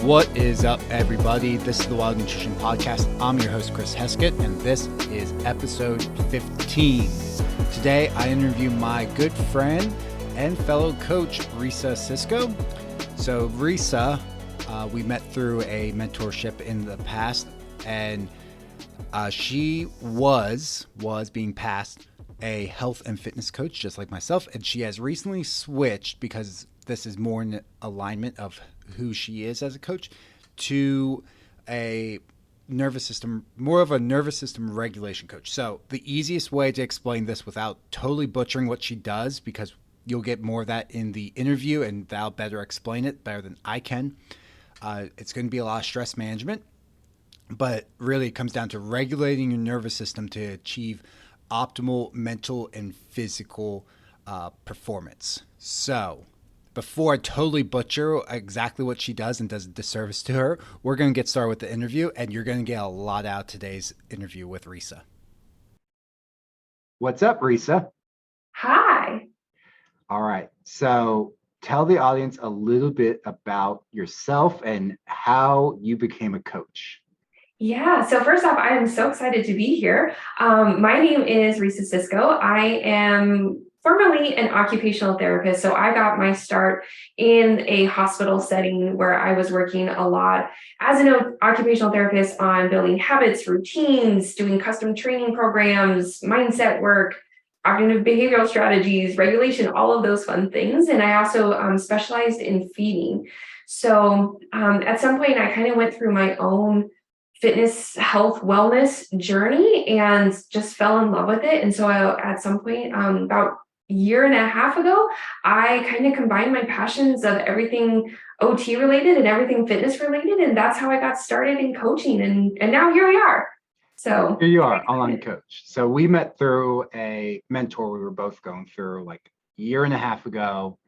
What is up, everybody? This is the Wild Nutrition Podcast. I'm your host, Chris Heskett, and this is episode 15. Today, I interview my good friend and fellow coach, Rhysa Sisco. So, Rhysa, we met through a mentorship in the past, and she was being passed a health and fitness coach, just like myself, and she has recently switched because this is more in alignment of who she is as a coach to a nervous system, more of a nervous system regulation coach. So the easiest way to explain this without totally butchering what she does, because you'll get more of that in the interview and they'll better explain it better than I can. It's going to be a lot of stress management, but really it comes down to regulating your nervous system to achieve optimal mental and physical performance. So before I totally butcher exactly what she does and does a disservice to her, we're going to get started with the interview, and you're going to get a lot out of today's interview with Rhysa. What's up, Rhysa? Hi. All right. So tell the audience a little bit about yourself and how you became a coach. Yeah, so first off, I am so excited to be here. My name is Rhysa Sisco. I am formerly an occupational therapist. So I got my start in a hospital setting where I was working a lot as an occupational therapist on building habits, routines, doing custom training programs, mindset work, cognitive behavioral strategies, regulation, all of those fun things. And I also specialized in feeding. So at some point, I kind of went through my own fitness, health, wellness journey and just fell in love with it. And so at some point, about a year and a half ago, I kind of combined my passions of everything OT related and everything fitness related. And that's how I got started in coaching. And now here we are. So here you are, online coach. So we met through a mentor we were both going through like a year and a half ago.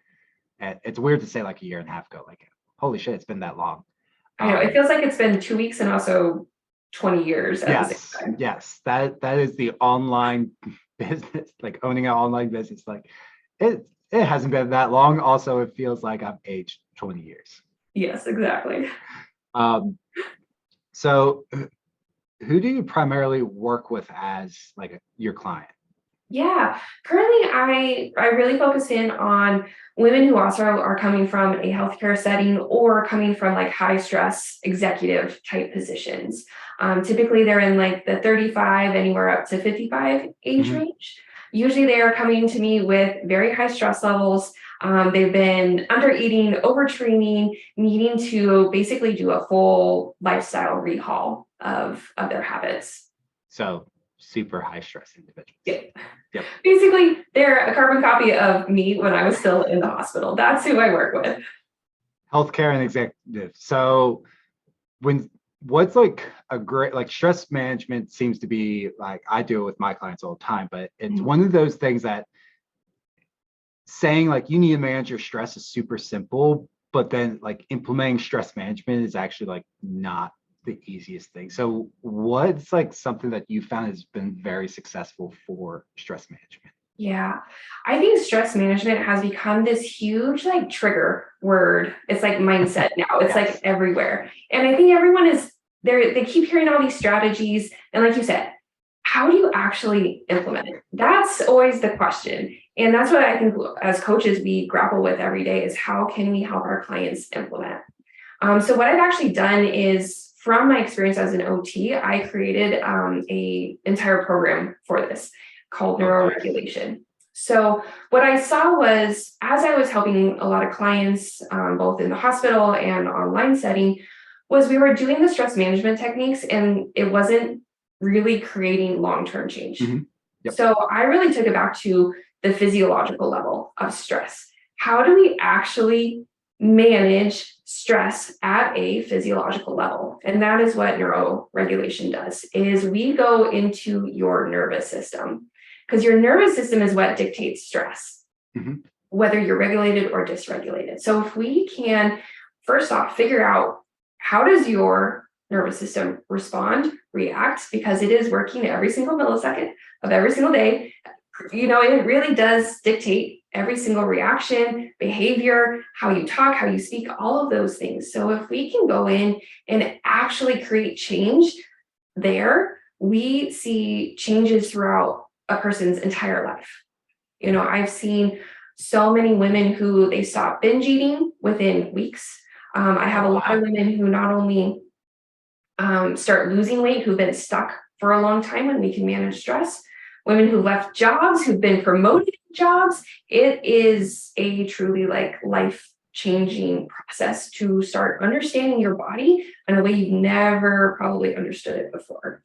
And it's weird to say like a year and a half ago, like, holy shit, it's been that long. I know, it feels like it's been 2 weeks and also 20 years at the same time. Yes, that is the online business, like owning an online business. Like it hasn't been that long. Also, it feels like I've aged 20 years. Yes, exactly. So who do you primarily work with as like your client? Yeah, currently I really focus in on women who also are coming from a healthcare setting or coming from like high stress executive type positions. Typically they're in like the 35, anywhere up to 55 age range. Usually they are coming to me with very high stress levels. They've been under eating, overtraining, needing to basically do a full lifestyle rehaul of their habits. So super high stress individuals. Yep. Basically, they're a carbon copy of me when I was still in the hospital. That's who I work with. Healthcare and executive. So what's like a great, like stress management seems to be like, I do it with my clients all the time, but it's one of those things that saying like you need to manage your stress is super simple, but then like implementing stress management is actually like not the easiest thing. So what's like something that you found has been very successful for stress management? Yeah, I think stress management has become this huge like trigger word. It's like mindset now. It's like everywhere. And I think everyone is there. They keep hearing all these strategies. And like you said, how do you actually implement it? That's always the question. And that's what I think as coaches, we grapple with every day is how can we help our clients implement? So what I've actually done is from my experience as an OT, I created a entire program for this called neuroregulation. So what I saw was, as I was helping a lot of clients, both in the hospital and online setting, was we were doing the stress management techniques and it wasn't really creating long-term change. So I really took it back to the physiological level of stress. How do we actually manage stress at a physiological level? And that is what neuroregulation does, is we go into your nervous system, because your nervous system is what dictates stress, whether you're regulated or dysregulated. So if we can, first off, figure out how does your nervous system respond, react, because it is working every single millisecond of every single day. You know, it really does dictate every single reaction, behavior, how you talk, how you speak, all of those things. So if we can go in and actually create change there, we see changes throughout a person's entire life. I've seen so many women who they stop binge eating within weeks. I have a lot of women who not only start losing weight, who've been stuck for a long time when we can manage stress, women who left jobs, who've been promoted in jobs. It is a truly life-changing process to start understanding your body in a way you've never probably understood it before.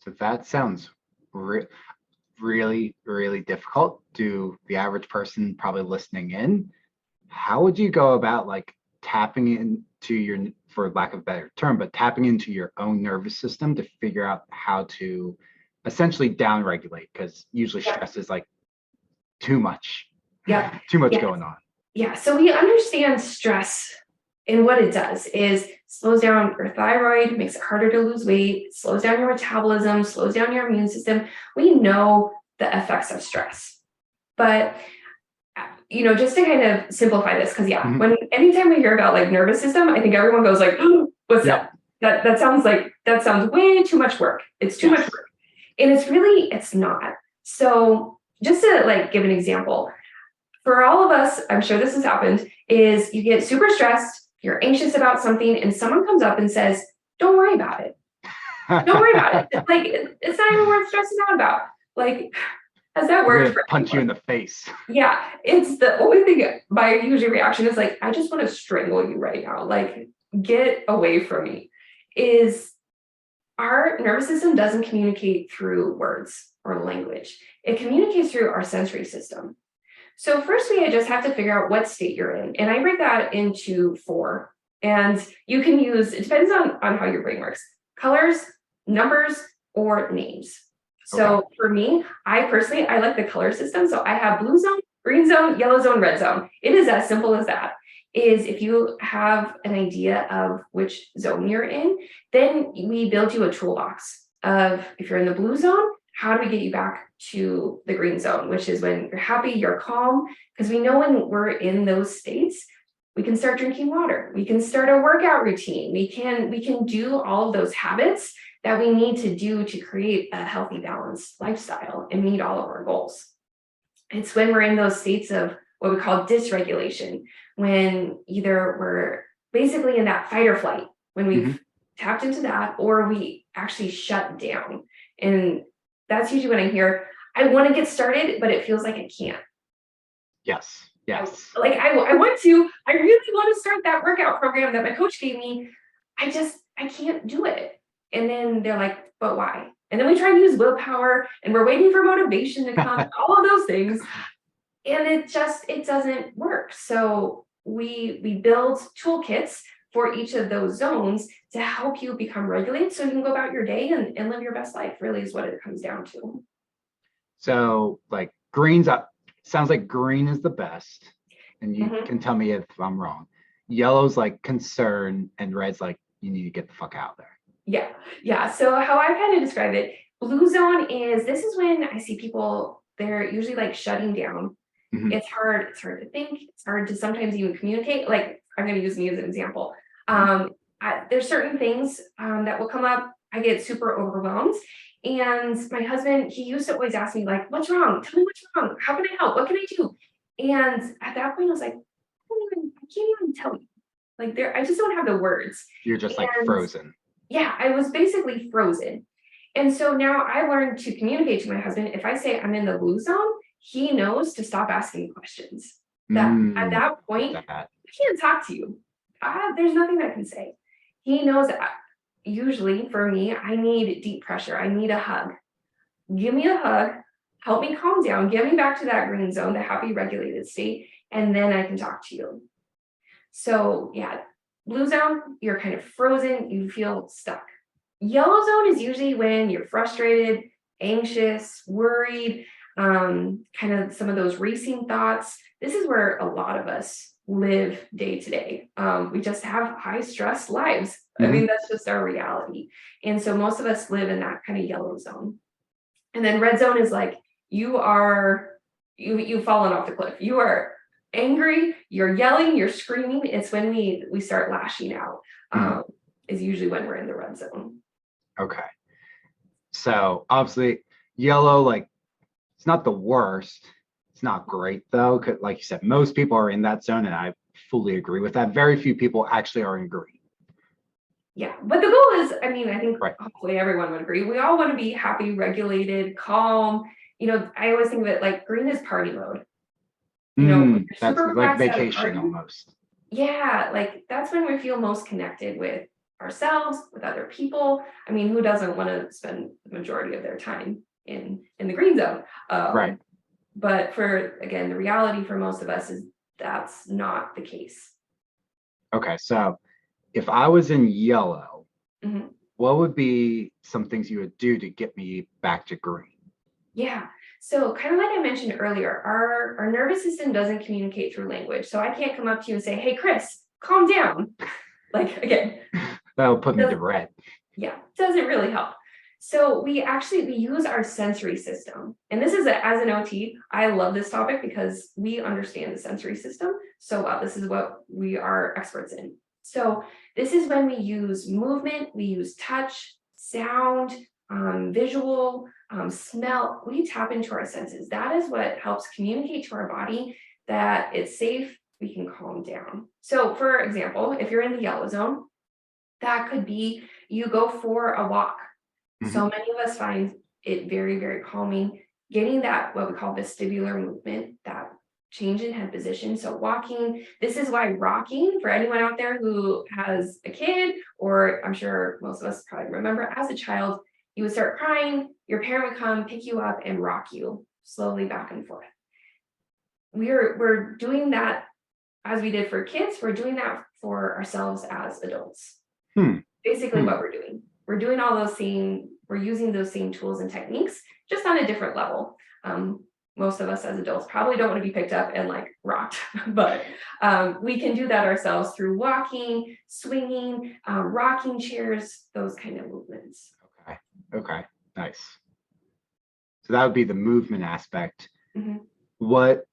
So that sounds really, really difficult to the average person probably listening in. How would you go about tapping into your, for lack of a better term, but tapping into your own nervous system to figure out how to essentially downregulate? Because usually stress is too much. Yeah. Too much going on. Yeah. So we understand stress, and what it does is slows down your thyroid, makes it harder to lose weight, slows down your metabolism, slows down your immune system. We know the effects of stress. But just to kind of simplify this, because when anytime we hear about nervous system, I think everyone goes oh, what's that? That sounds way too much work. It's too much work. And it's not. So just to give an example, for all of us, I'm sure this has happened, is you get super stressed, you're anxious about something, and someone comes up and says, don't worry about it. Don't worry about it. It's not even worth stressing out about. Has that worked for punch you in the face? Yeah, it's the only thing. My usual reaction is I just want to strangle you right now. Get away from me. Is our nervous system doesn't communicate through words or language. It communicates through our sensory system. So first we just have to figure out what state you're in. And I break that into 4. And you can use, it depends on how your brain works, colors, numbers, or names. So for me, I like the color system. So I have blue zone, green zone, yellow zone, red zone. It is as simple as that. Is if you have an idea of which zone you're in, then we build you a toolbox of, if you're in the blue zone, how do we get you back to the green zone, which is when you're happy, you're calm. Because we know when we're in those states, we can start drinking water. We can start a workout routine. We can do all of those habits that we need to do to create a healthy, balanced lifestyle and meet all of our goals. It's when we're in those states of what we call dysregulation, when either we're basically in that fight or flight, when we've tapped into that, or we actually shut down. And that's usually when I hear, I want to get started, but it feels like I can't. Yes. I really want to start that workout program that my coach gave me. I can't do it. And then they're like, but why? And then we try to use willpower, and we're waiting for motivation to come, all of those things. And it doesn't work. So we build toolkits for each of those zones to help you become regulated so you can go about your day and live your best life, really is what it comes down to. So green's up. Sounds like green is the best. And you can tell me if I'm wrong. Yellow's concern, and red's you need to get the fuck out there. Yeah. So how I kind of describe it, blue zone this is when I see people, they're usually shutting down. It's hard to think. It's hard to sometimes even communicate. I'm going to use me as an example. There's certain things that will come up. I get super overwhelmed. And my husband, he used to always ask me what's wrong? Tell me what's wrong. How can I help? What can I do? And at that point I was I can't even tell you. I just don't have the words. You're just frozen. Yeah, I was basically frozen. And so now I learned to communicate to my husband. If I say I'm in the blue zone, he knows to stop asking questions. At that point, I can't talk to you. There's nothing I can say. He knows that usually for me, I need deep pressure. I need a hug. Give me a hug, help me calm down, get me back to that green zone, the happy regulated state, and then I can talk to you. So yeah, blue zone, you're kind of frozen, you feel stuck. Yellow zone is usually when you're frustrated, anxious, worried, kind of some of those racing thoughts. This is where a lot of us live day to day. We just have high stress lives. I mean, that's just our reality. And so most of us live in that kind of yellow zone. And then red zone is you're you've fallen off the cliff. You are angry, you're yelling, you're screaming. It's when we start lashing out, is usually when we're in the red zone. Okay. So obviously yellow, like, it's not the worst. It's not great though, because like you said, most people are in that zone, and I fully agree with that. Very few people actually are in green. Yeah, but the goal is, I mean, I think Right. hopefully everyone would agree. We all want to be happy, regulated, calm. I always think of it like green is party mode. When you're That's super like relaxed at a vacation party, almost. yeah, like that's when we feel most connected with ourselves, with other people. I mean, who doesn't want to spend the majority of their time in the green zone? Right. But again, the reality for most of us is that's not the case. Okay, so if I was in yellow, Mhm. what would be some things you would do to get me back to green? Yeah. So kind of like I mentioned earlier, our nervous system doesn't communicate through language. So I can't come up to you and say, "Hey, Chris, calm down." Like again, That'll put me to red. yeah, doesn't really help. So we use our sensory system. And this is as an OT, I love this topic because we understand the sensory system so well. This is what we are experts in. So this is when we use movement, we use touch, sound, visual, smell. We tap into our senses. That is what helps communicate to our body that it's safe, we can calm down. So for example, if you're in the yellow zone, that could be you go for a walk. So many of us find it very, very calming, getting that what we call vestibular movement, that change in head position. So walking, this is why rocking, for anyone out there who has a kid, or I'm sure most of us probably remember as a child, you would start crying, your parent would come pick you up and rock you slowly back and forth. We're doing that as we did for kids, we're doing that for ourselves as adults. Basically what we're doing. We're doing we're using those same tools and techniques, just on a different level. Most of us as adults probably don't want to be picked up and like rocked, but we can do that ourselves through walking, swinging, rocking chairs, those kind of movements. Okay, nice. So that would be the movement aspect. What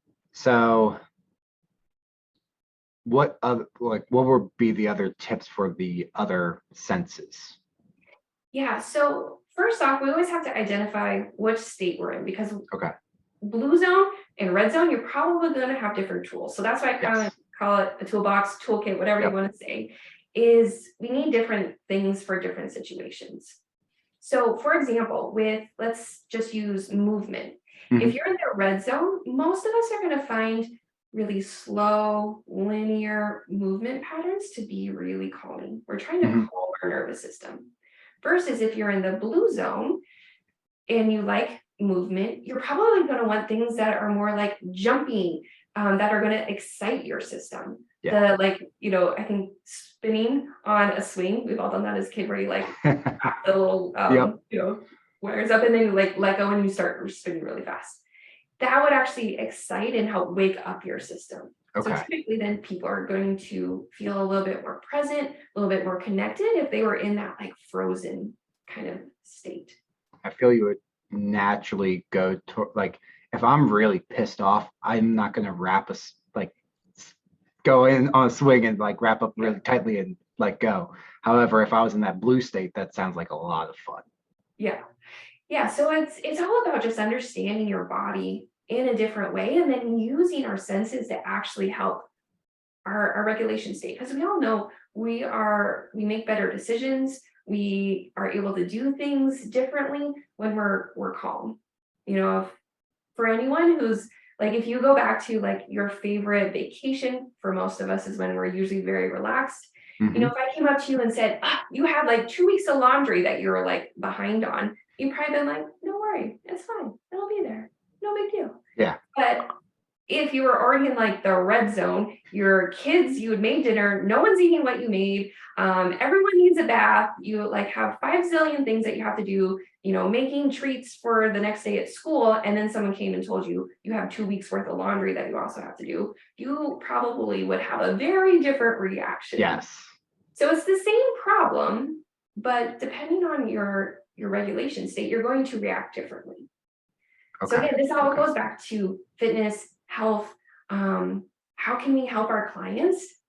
would be the other tips for the other senses? Yeah, so first off, we always have to identify which state we're in, because blue zone and red zone, you're probably going to have different tools. So that's why I kind of call it a toolbox, toolkit, whatever you want to say, is we need different things for different situations. So for example, let's just use movement. If you're in the red zone, most of us are going to find really slow, linear movement patterns to be really calming. We're trying to calm our nervous system. Versus if you're in the blue zone and you like movement, you're probably going to want things that are more like jumping, that are going to excite your system. I think spinning on a swing, we've all done that as a kid, where you like the little wires up and then you like let go and you start spinning really fast. That would actually excite and help wake up your system. So typically then people are going to feel a little bit more present, a little bit more connected if they were in that like frozen kind of state. I feel you would naturally go to, like, if I'm really pissed off, I'm not going to go in on a swing and like wrap up really tightly and let go. However, if I was in that blue state, that sounds like a lot of fun. Yeah. So it's all about just understanding your body in a different way, and then using our senses to actually help our regulation state. Because we all know we make better decisions. We are able to do things differently when we're calm. For anyone who's like, if you go back to like your favorite vacation, for most of us is when we're usually very relaxed. If I came up to you and said, you had like 2 weeks of laundry that you were like behind on, you'd probably been like, no worry, it's fine. It'll be there. No big deal. Yeah. But if you were already in like the red zone, your kids, you had made dinner, no one's eating what you made, everyone needs a bath, you like have 5 zillion things that you have to do, making treats for the next day at school, and then someone came and told you you have 2 weeks worth of laundry that you also have to do, you probably would have a very different reaction. Yes. So it's the same problem, but depending on your regulation state, you're going to react differently. So Okay. again, this all Okay. goes back to fitness, health. How can we help our clients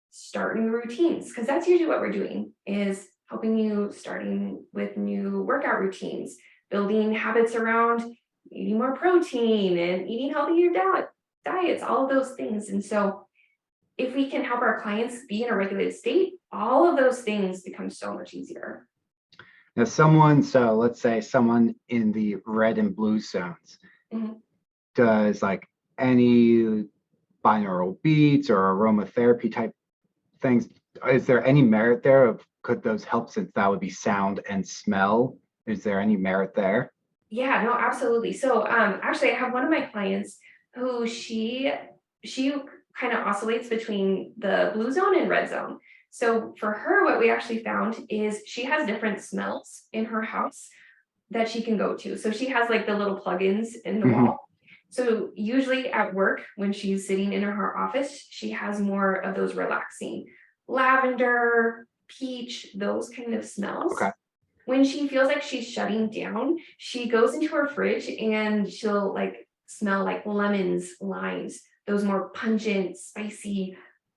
start new routines? Because that's usually what we're doing, is helping you starting with new workout routines, building habits around eating more protein and eating healthier diets, all of those things. And so if we can help our clients be in a regulated state, all of those things become so much easier. Now, so let's say someone in the red and blue zones Mhm. does like any binaural beats or aromatherapy type things. Is there any merit there of could those help, since that would be sound and smell? Is there any merit there? Yeah, no, absolutely. So actually I have one of my clients who she kind of oscillates between the blue zone and red zone. So for her, what we actually found is she has different smells in her house that she can go to. So she has like the little plugins in the Hmm. wall. So usually at work, when she's sitting in her office, she has more of those relaxing lavender, peach, those kind of smells. Okay. When she feels like she's shutting down, she goes into her fridge and she'll like smell like lemons, limes, those more pungent, spicy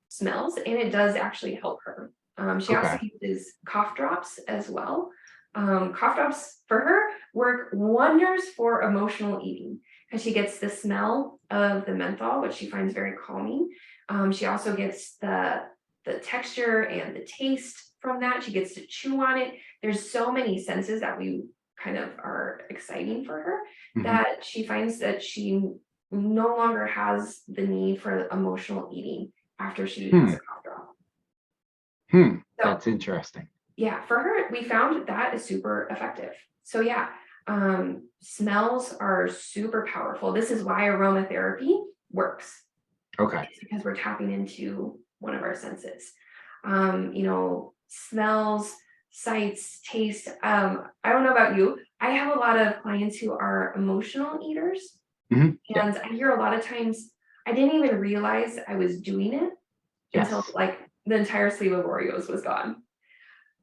smells, and it does actually help her. She also Okay. uses cough drops as well. Cough drops for her work wonders for emotional eating because she gets the smell of the menthol, which she finds very calming. She also gets the texture and the taste from that. She gets to chew on it. There's so many senses that we kind of are exciting for her Hmm. that she finds that she no longer has the need for emotional eating after she has Hmm. a cough drop. So That's interesting. yeah, for her, we found that is super effective. So yeah, smells are super powerful. This is why aromatherapy works. Okay. It's because we're tapping into one of our senses. Smells, sights, taste. I don't know about you. I have a lot of clients who are emotional eaters, Yeah. and I hear a lot of times I didn't even realize I was doing it until Yes. like the entire sleeve of Oreos was gone.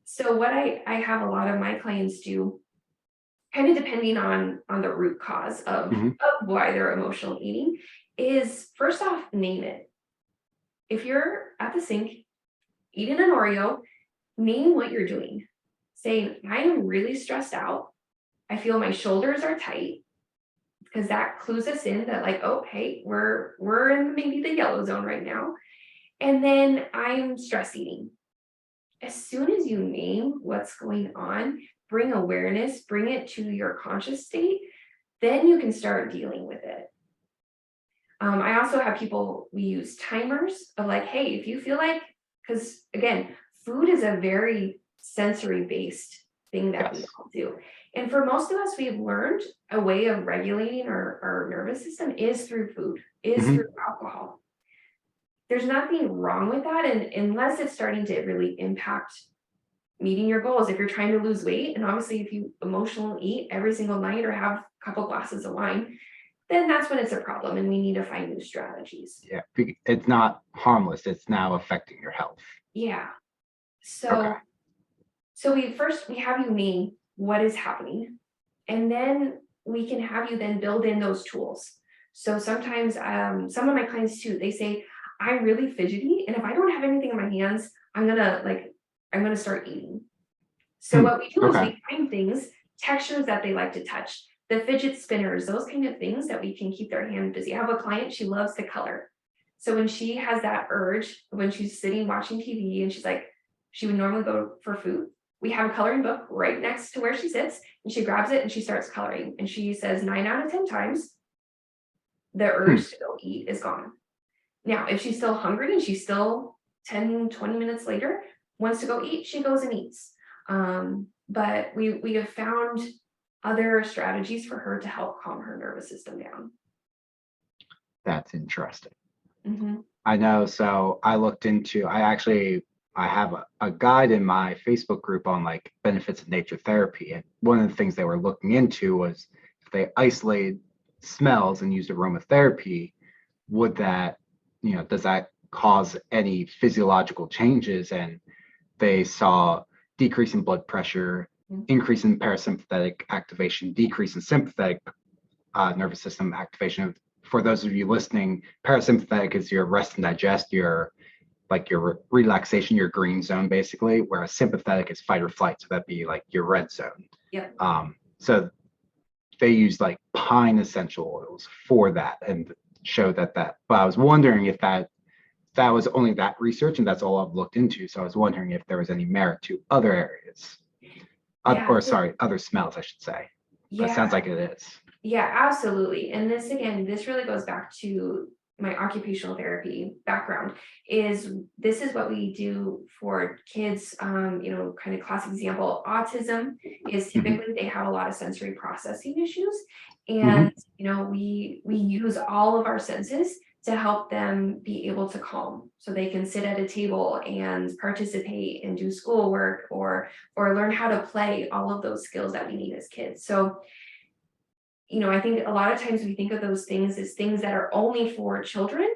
So what I have a lot of my clients do, kind of depending on the root cause Hmm. of why they're emotional eating, is first off, name it. If you're at the sink eating an Oreo, name what you're doing. Saying, I am really stressed out. I feel my shoulders are tight, because that clues us in that like, oh, hey, we're in maybe the yellow zone right now. And then I'm stress eating. As soon as you name what's going on, bring awareness, bring it to your conscious state, then you can start dealing with it. I also have people, we use timers of like, hey, if you feel like, because again, food is a very sensory based thing that we Yes. all do. And for most of us, we've learned a way of regulating our nervous system is through food, is Hmm. through alcohol. There's nothing wrong with that. And unless it's starting to really impact meeting your goals, if you're trying to lose weight, and obviously if you emotionally eat every single night or have a couple glasses of wine, then that's when it's a problem and we need to find new strategies. Yeah. It's not harmless. It's now affecting your health. Yeah. Okay. So we have you name what is happening, and then we can have you then build in those tools. So sometimes some of my clients too, they say, I'm really fidgety, and if I don't have anything in my hands, I'm gonna start eating. So Hmm. what we do is Okay. we find things, textures that they like to touch, the fidget spinners, those kind of things that we can keep their hand busy. I have a client, she loves to color. So when she has that urge, when she's sitting watching TV and she's like, she would normally go for food. We have a coloring book right next to where she sits, and she grabs it and she starts coloring. And she says 9 out of 10 times, the Hmm. urge to go eat is gone. Now, if she's still hungry and she's still 10, 20 minutes later, wants to go eat, she goes and eats. But we have found other strategies for her to help calm her nervous system down. That's interesting. Mhm. I know. So I have a guide in my Facebook group on like benefits of nature therapy. And one of the things they were looking into was if they isolated smells and used aromatherapy, would that, does that cause any physiological changes? And they saw decrease in blood pressure, Mm. increase in parasympathetic activation, decrease in sympathetic nervous system activation. For those of you listening, parasympathetic is your rest and digest, your relaxation, your green zone, basically, whereas sympathetic is fight or flight. So that'd be like your red zone. Yeah. So they use like pine essential oils for that and showed that. But I was wondering if that was only that research and that's all I've looked into. So I was wondering if there was any merit to other areas, other smells, I should say. But it sounds like it is. Yeah, absolutely. And this really goes back to my occupational therapy background. This is what we do for kids. Kind of classic example, autism is typically they have a lot of sensory processing issues. And, we use all of our senses to help them be able to calm, so they can sit at a table and participate and do schoolwork or learn how to play, all of those skills that we need as kids. So I think a lot of times we think of those things as things that are only for children,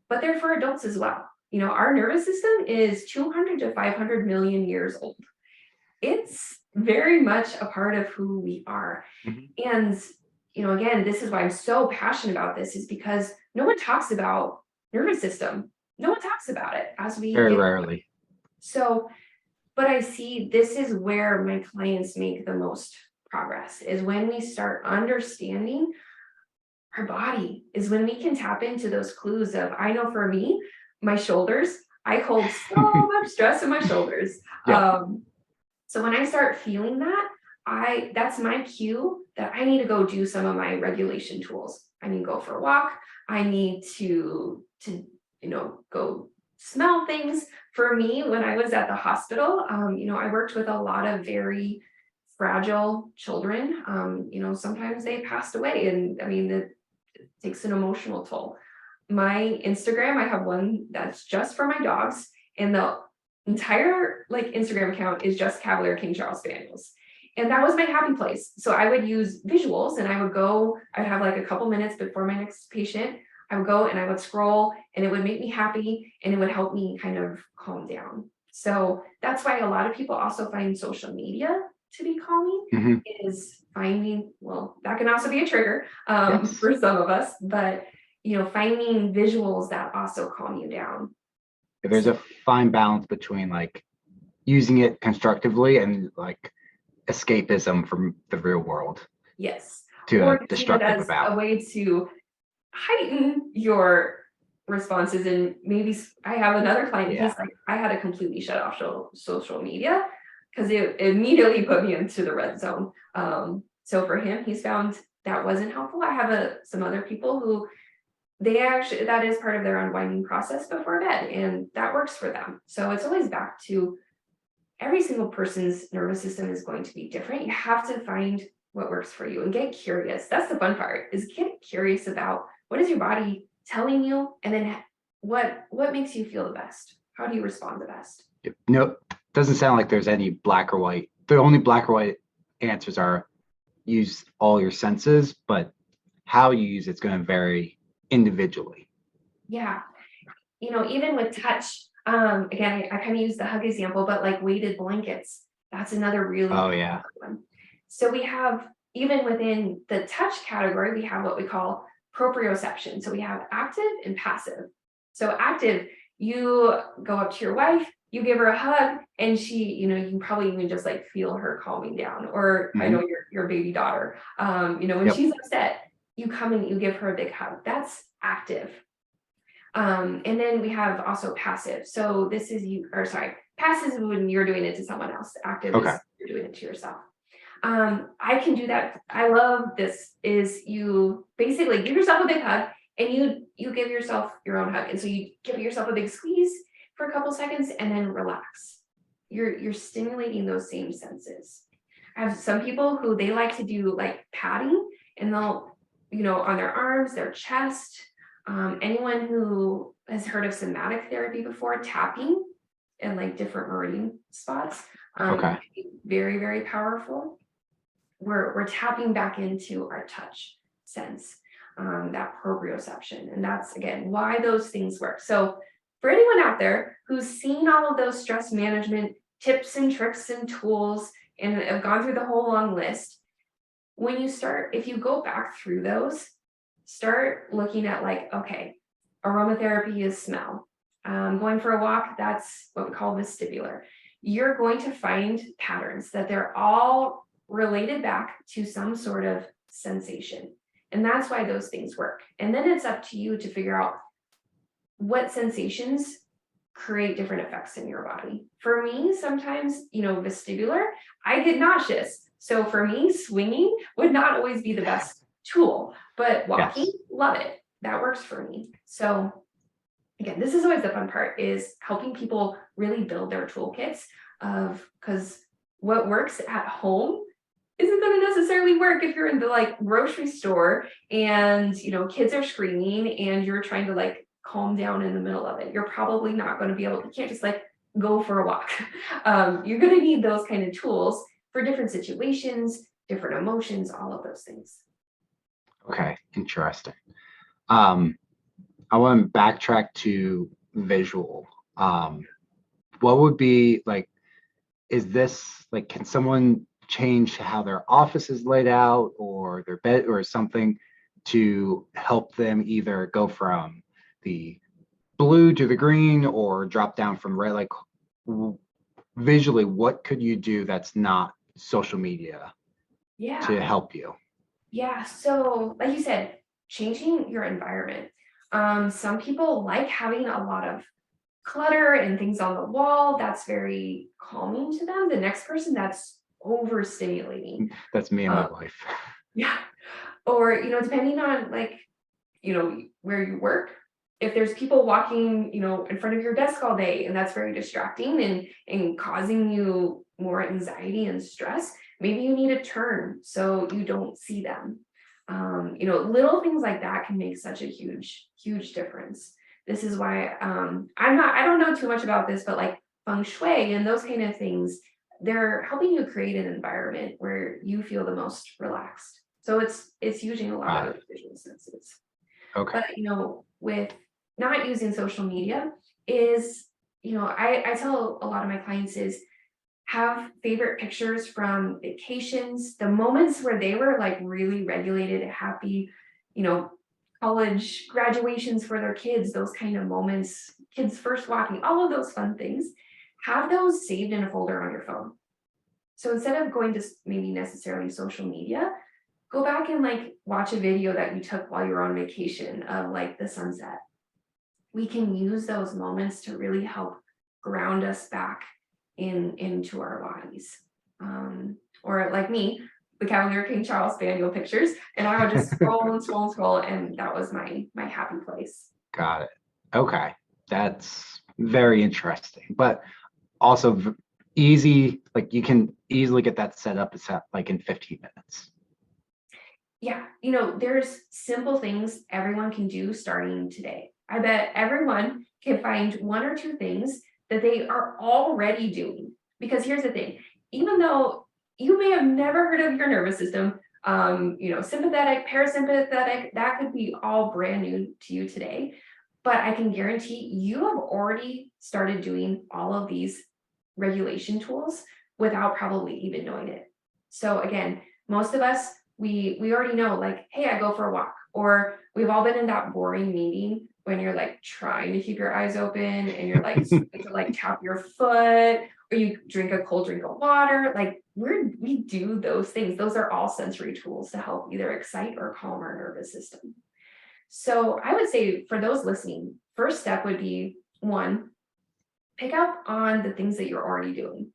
but they're for adults as well. Our nervous system is 200 to 500 million years old. It's very much a part of who we are. And, again, this is why I'm so passionate about this, is because no one talks about nervous system. No one talks about it very rarely. So, but I see this is where my clients make the most progress, is when we start understanding our body, is when we can tap into those clues of, I know for me, my shoulders, I hold so much stress in my shoulders. Yeah. So when I start feeling that, that's my cue that I need to go do some of my regulation tools. I need to go for a walk. I need to go smell things. For me, when I was at the hospital, I worked with a lot of very fragile children. Sometimes they passed away, and it takes an emotional toll. My Instagram, I have one that's just for my dogs, and the entire Instagram account is just Cavalier King Charles Spaniels. And that was my happy place. So I would use visuals, and I'd have a couple minutes before my next patient. I would go and I would scroll, and it would make me happy, and it would help me kind of calm down. So that's why a lot of people also find social media to be calming, is finding, that can also be a trigger for some of us, but finding visuals that also calm you down. There's a fine balance between using it constructively and escapism from the real world. Yes. To or a destructive as a way to heighten your responses. And maybe I have another client, he's like, I had to completely shut off social media because it immediately put me into the red zone. So for him, he's found that wasn't helpful. I have some other people who that is part of their unwinding process before bed, and that works for them. So it's always back to every single person's nervous system is going to be different. You have to find what works for you and get curious. That's the fun part, is get curious about what is your body telling you, and then what makes you feel the best? How do you respond the best? Doesn't sound like there's any black or white. The only black or white answers are use all your senses, but how you use it's going to vary individually. Yeah. Even with touch, again, I kind of use the hug example, but weighted blankets, that's another really good one. So we have, even within the touch category, we have what we call proprioception. So we have active and passive. So active, you go up to your wife, you give her a hug, and she, you can probably even just feel her calming down. Or I know your baby daughter, when she's upset, you come and you give her a big hug. That's active. And then we have also passive. So this is passive is when you're doing it to someone else. Active is you're doing it to yourself. I can do that. I love this, is you basically give yourself a big hug, and you give yourself your own hug. And so you give yourself a big squeeze for a couple seconds and then relax. You're stimulating those same senses. I have some people who they like to do patting, and they'll, on their arms, their chest. Anyone who has heard of somatic therapy before, tapping in different meridian spots, very, very powerful. We're tapping back into our touch sense, that proprioception. And that's, again, why those things work. So for anyone out there who's seen all of those stress management tips and tricks and tools and have gone through the whole long list, if you go back through those, start looking at like, okay, aromatherapy is smell. Going for a walk, that's what we call vestibular. You're going to find patterns that they're all related back to some sort of sensation. And that's why those things work. And then it's up to you to figure out what sensations create different effects in your body. For me, sometimes, vestibular, I get nauseous. So for me, swinging would not always be the best tool, but walking, Yes. love it. That works for me. So again, this is always the fun part, is helping people really build their toolkits because what works at home isn't going to necessarily work if you're in the like grocery store and kids are screaming and you're trying to like calm down in the middle of it. You're probably not going to be able to, you can't just like go for a walk. You're going to need those kind of tools for different situations, different emotions, all of those things. Okay, interesting. I want to backtrack to visual. What would be like, is this like, can someone change how their office is laid out or their bed or something to help them either go from the blue to the green or drop down from red? Like visually, what could you do that's not social media to help you? Yeah. So like you said, changing your environment. Some people like having a lot of clutter and things on the wall. That's very calming to them. The next person, that's overstimulating. That's me and my wife. Yeah. Or, depending on like, where you work, if there's people walking, in front of your desk all day, and that's very distracting and causing you more anxiety and stress, maybe you need to turn so you don't see them. Little things like that can make such a huge, huge difference. This is why I don't know too much about this, but like feng shui and those kind of things, they're helping you create an environment where you feel the most relaxed. So it's using a lot of those visual senses. Okay. But with not using social media is, I tell a lot of my clients is have favorite pictures from vacations, the moments where they were like really regulated, happy, college graduations for their kids, those kind of moments, kids first walking, all of those fun things, have those saved in a folder on your phone. So instead of going to maybe necessarily social media, go back and like watch a video that you took while you were on vacation of like the sunset. We can use those moments to really help ground us back into our bodies. Or like me, the Cavalier King Charles Spaniel pictures, and I would just scroll and scroll and scroll, and that was my happy place. Got it. Okay, that's very interesting, but also easy. Like you can easily get that set up like in 15 minutes. Yeah, there's simple things everyone can do starting today. I bet everyone can find one or two things that they are already doing. Because here's the thing, even though you may have never heard of your nervous system, sympathetic, parasympathetic, that could be all brand new to you today. But I can guarantee you have already started doing all of these regulation tools without probably even knowing it. So again, most of us, we already know like, hey, I go for a walk, or we've all been in that boring meeting when you're like trying to keep your eyes open and you're like to like tap your foot, or you drink a cold drink of water. Like we do those things. Those are all sensory tools to help either excite or calm our nervous system. So I would say for those listening, first step would be one, pick up on the things that you're already doing.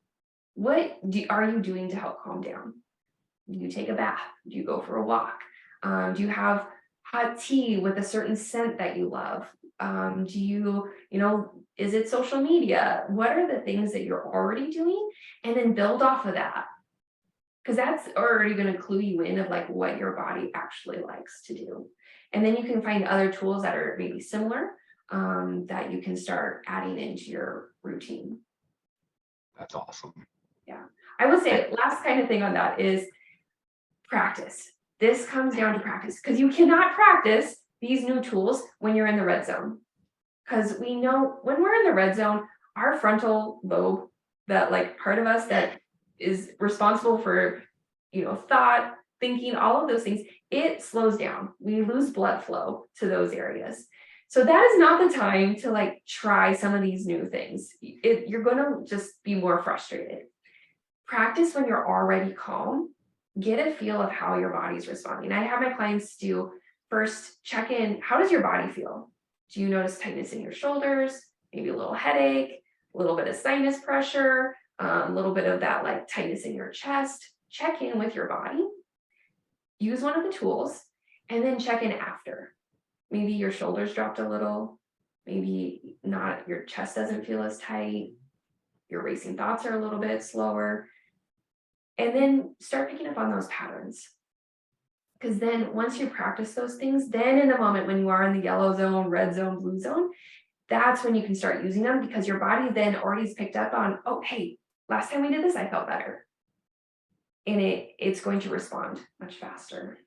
What are you doing to help calm down? Do you take a bath? Do you go for a walk? Do you have hot tea with a certain scent that you love? Do you, is it social media? What are the things that you're already doing? And then build off of that. Because that's already going to clue you in of like what your body actually likes to do. And then you can find other tools that are maybe similar that you can start adding into your routine. That's awesome. Yeah. I would say last kind of thing on that is practice. This comes down to practice, because you cannot practice these new tools when you're in the red zone. Because we know when we're in the red zone, our frontal lobe, that like part of us that is responsible for, thought, thinking, all of those things, it slows down. We lose blood flow to those areas. So that is not the time to like try some of these new things. You're going to just be more frustrated. Practice when you're already calm. Get a feel of how your body's responding. I have my clients do first check in. How does your body feel? Do you notice tightness in your shoulders? Maybe a little headache, a little bit of sinus pressure, a little bit of that like tightness in your chest. Check in with your body. Use one of the tools and then check in after. Maybe your shoulders dropped a little. Maybe not, your chest doesn't feel as tight. Your racing thoughts are a little bit slower. And then start picking up on those patterns. Because then once you practice those things, then in the moment when you are in the yellow zone, red zone, blue zone, that's when you can start using them, because your body then already has picked up on, oh, hey, last time we did this, I felt better. And it's going to respond much faster.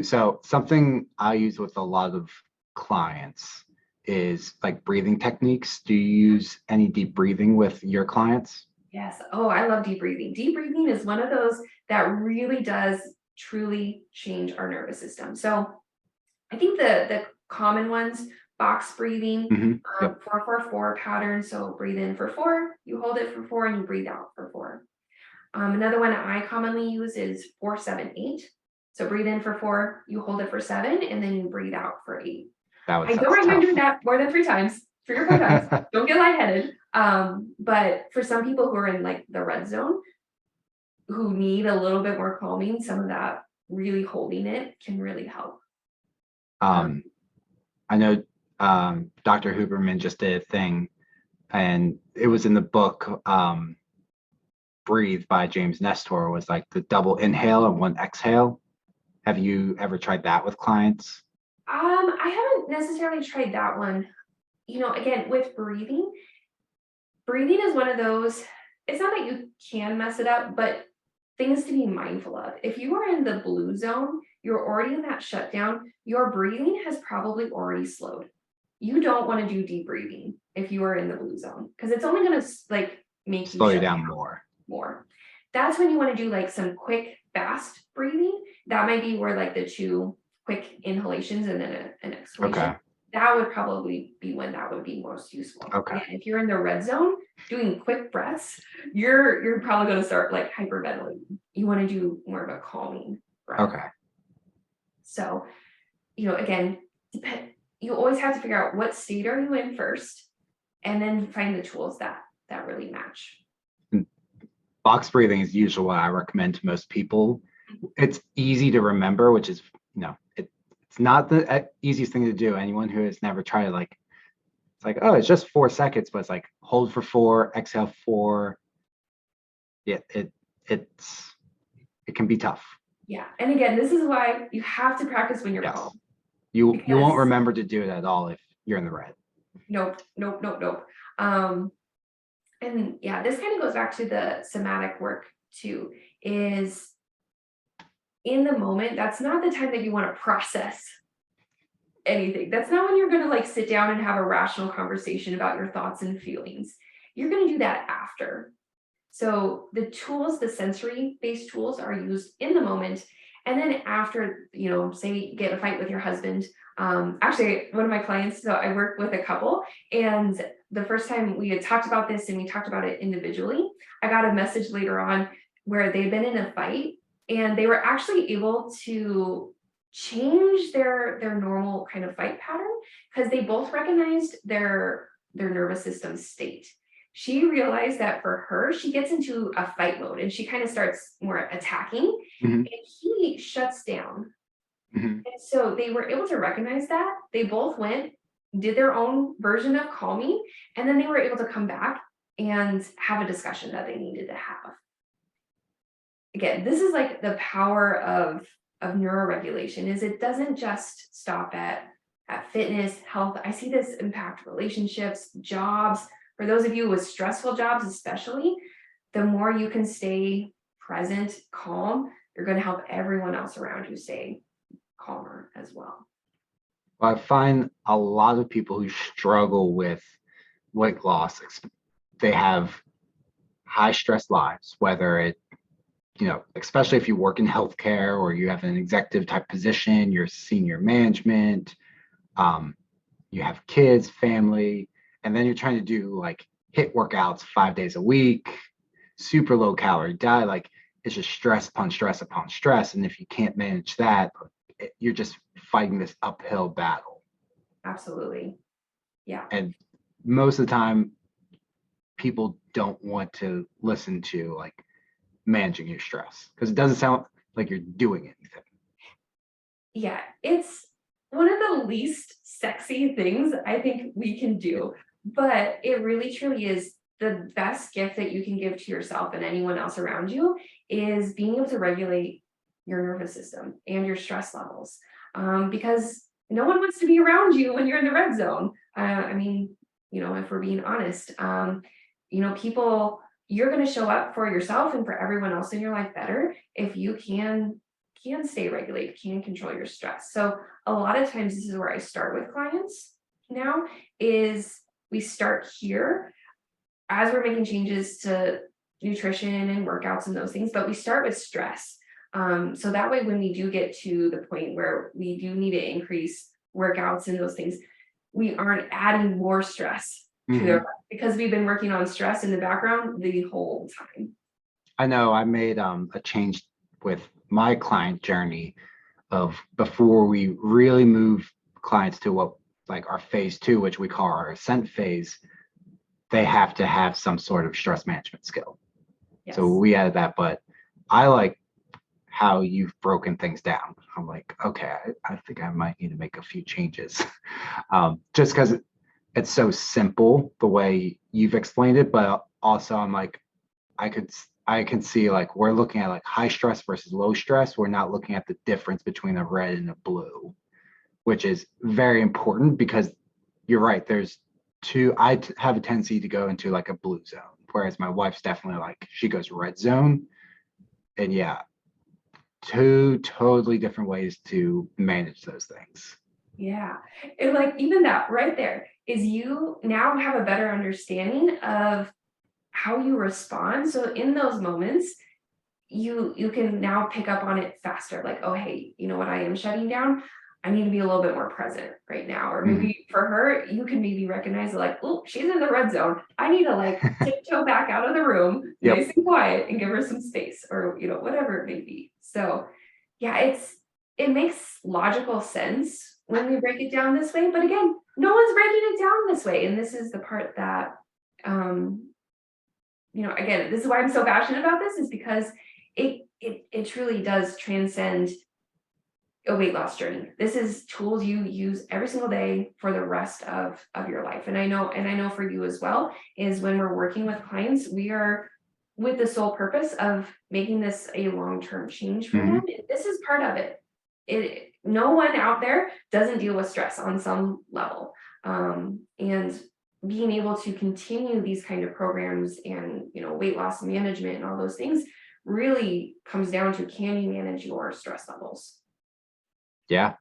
So something I use with a lot of clients is like breathing techniques. Do you use any deep breathing with your clients? Yes. Oh, I love deep breathing. Deep breathing is one of those that really does truly change our nervous system. So I think the common ones, box breathing, Yep. 4-4-4 pattern. So breathe in for 4, you hold it for 4, and you breathe out for 4. Another one I commonly use is 4-7-8. So breathe in for 4, you hold it for 7, and then you breathe out for 8. I don't recommend doing that more than 3 times, 3 or 4 times. Don't get lightheaded. But for some people who are in like the red zone, who need a little bit more calming, some of that really holding it can really help. I know Dr. Huberman just did a thing, and it was in the book Breathe by James Nestor, was like the double inhale and one exhale. Have you ever tried that with clients? I haven't necessarily tried that one. Again, with breathing is one of those, it's not that you can mess it up, but things to be mindful of. If you are in the blue zone, you're already in that shutdown, your breathing has probably already slowed. You don't want to do deep breathing if you are in the blue zone, because it's only going to like make slow you you down more. That's when you want to do like some quick, fast breathing. That might be where like the 2 quick inhalations and then an exhalation. Okay. That would probably be when that would be most useful. Okay. And if you're in the red zone doing quick breaths, you're probably going to start like hyperventilating. You want to do more of a calming breath. Okay. So, again, you always have to figure out what state are you in first, and then find the tools that really match. Box breathing is usually what I recommend to most people. It's easy to remember, which is, it's not the easiest thing to do. Anyone who has never tried it, like, it's like, oh, it's just 4 seconds, but it's like hold for 4, exhale 4. Yeah, it can be tough. Yeah, and again, this is why you have to practice when you're calm. You won't remember to do it at all if you're in the red. Nope. And yeah, this kind of goes back to the somatic work too, is in the moment, that's not the time that you want to process anything. That's not when you're going to like sit down and have a rational conversation about your thoughts and feelings. You're going to do that after. So the tools, the sensory-based tools, are used in the moment. And then after, say you get in a fight with your husband. Actually, one of my clients, so I work with a couple, and the first time we had talked about this and we talked about it individually, I got a message later on where they'd been in a fight and they were actually able to change their normal kind of fight pattern because they both recognized their nervous system state. She realized that for her, she gets into a fight mode and she kind of starts more attacking, and he shuts down. And so they were able to recognize that. They both went, did their own version of calming, and then they were able to come back and have a discussion that they needed to have. Again, this is like the power of neuroregulation, is it doesn't just stop at fitness, health. I see this impact relationships, jobs. For those of you with stressful jobs, especially, the more you can stay present, calm, you're going to help everyone else around you stay calmer as well. I find a lot of people who struggle with weight loss, they have high stress lives, whether it especially if you work in healthcare or you have an executive type position, you're senior management, um, you have kids, family, and then you're trying to do like hit workouts 5 days a week, super low calorie diet. Like it's just stress upon stress upon stress. And if you can't manage that, you're just fighting this uphill battle. Absolutely. Yeah. And most of the time, people don't want to listen to like managing your stress because it doesn't sound like you're doing anything. Yeah. It's one of the least sexy things I think we can do, but it really truly is the best gift that you can give to yourself and anyone else around you is being able to regulate your nervous system and your stress levels. Because no one wants to be around you when you're in the red zone. I mean, if we're being honest, people, you're going to show up for yourself and for everyone else in your life better if you can stay regulated, can control your stress. So a lot of times this is where I start with clients now is we start here as we're making changes to nutrition and workouts and those things, but we start with stress. So that way, when we do get to the point where we do need to increase workouts and those things, we aren't adding more stress to their life because we've been working on stress in the background the whole time. I know I made a change with my client journey of before we really move clients to what like our phase 2, which we call our ascent phase, they have to have some sort of stress management skill. Yes. So we added that, but I like how you've broken things down. I'm like, okay, I think I might need to make a few changes. Just because it's so simple the way you've explained it, but also I'm like, I can see like we're looking at like high stress versus low stress. We're not looking at the difference between a red and a blue, which is very important because you're right. There's two, have a tendency to go into like a blue zone, whereas my wife's definitely like, she goes red zone. And yeah, two totally different ways to manage those things. Yeah. And like even that right there is you now have a better understanding of how you respond. So in those moments, you can now pick up on it faster. Like, oh, hey, you know what? I am shutting down. I need to be a little bit more present right now. Or maybe for her, you can maybe recognize like, oh, she's in the red zone. I need to like tiptoe back out of the room, nice and quiet, and give her some space, or whatever it may be. So yeah, it makes logical sense when we break it down this way. But again, no one's breaking it down this way. And this is the part that again, this is why I'm so passionate about this, is because it truly does transcend a weight loss journey. This is tools you use every single day for the rest of your life. And I know for you as well, is when we're working with clients, we are with the sole purpose of making this a long-term change for them. This is part of it. No one out there doesn't deal with stress on some level. And being able to continue these kind of programs and, weight loss management and all those things really comes down to, can you manage your stress levels? Yeah.